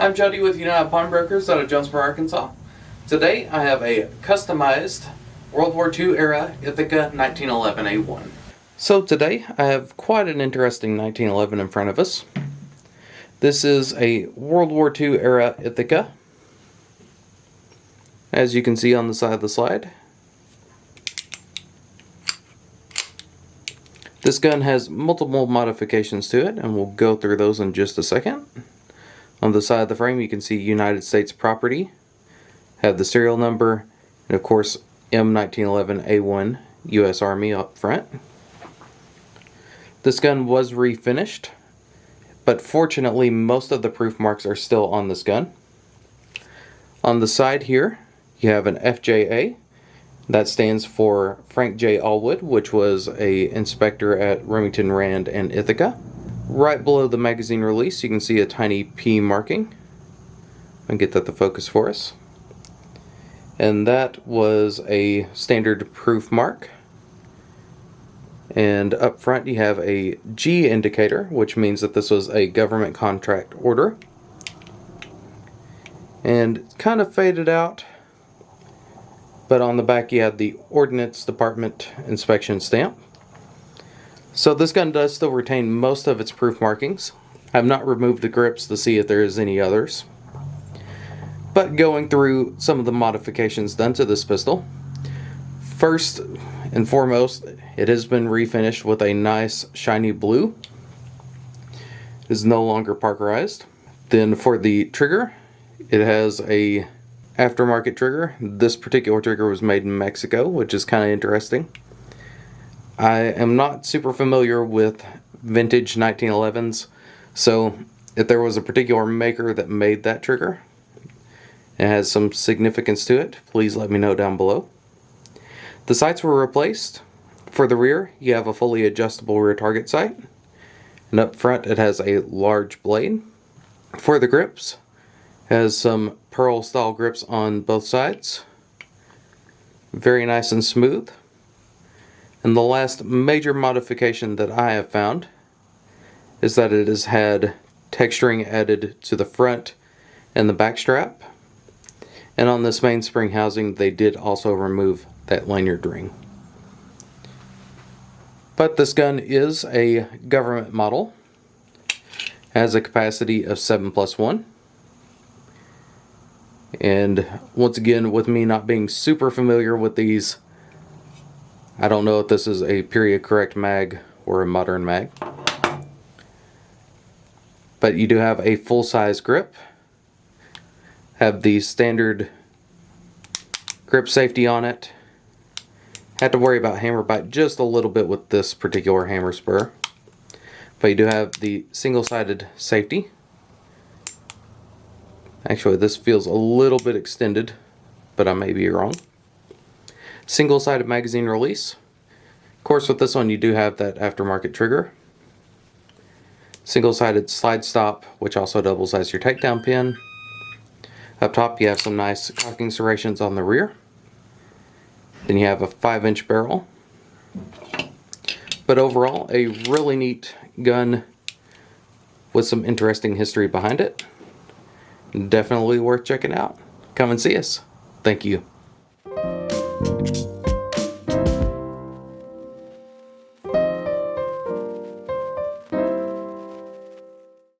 I'm Jody with United Pawnbrokers out of Jonesboro, Arkansas. Today I have a customized World War II era Ithaca 1911A1. So today I have quite an interesting 1911 in front of us. This is a World War II era Ithaca, as you can see on the side of the slide. This gun has multiple modifications to it, and we'll go through those in just a second. On the side of the frame you can see United States property, have the serial number, and of course M1911A1 US Army up front. This gun was refinished, but fortunately most of the proof marks are still on this gun. On the side here you have an FJA. That stands for Frank J. Allwood, which was an inspector at Remington Rand and Ithaca. Right below the magazine release you can see a tiny P marking. I'll get that to focus for us. And that was a standard proof mark. And up front you have a G indicator, which means that this was a government contract order. And it's kind of faded out, but on the back you have the Ordnance Department inspection stamp. So this gun does still retain most of its proof markings. I've not removed the grips to see if there is any others. But going through some of the modifications done to this pistol. First and foremost, it has been refinished with a nice shiny blue. It is no longer parkerized. Then for the trigger, it has a aftermarket trigger. This particular trigger was made in Mexico, which is kind of interesting. I am not super familiar with vintage 1911s, so if there was a particular maker that made that trigger and has some significance to it, please let me know down below. The sights were replaced. For the rear, you have a fully adjustable rear target sight, and up front it has a large blade. For the grips, it has some pearl style grips on both sides. Very nice and smooth. And the last major modification that I have found is that it has had texturing added to the front and the back strap. And on this mainspring housing they did also remove that lanyard ring. But this gun is a government model. Has a capacity of 7+1. And once again, with me not being super familiar with these, I don't know if this is a period correct mag or a modern mag. But you do have a full-size grip. Have the standard grip safety on it. Had to worry about hammer bite just a little bit with this particular hammer spur. But you do have the single-sided safety. Actually, this feels a little bit extended, but I may be wrong. Single-sided magazine release. Of course, with this one you do have that aftermarket trigger. Single-sided slide stop, which also doubles as your takedown pin. Up top you have some nice cocking serrations on the rear. Then you have a 5-inch barrel. But overall, a really neat gun with some interesting history behind it. Definitely worth checking out. Come and see us. Thank you.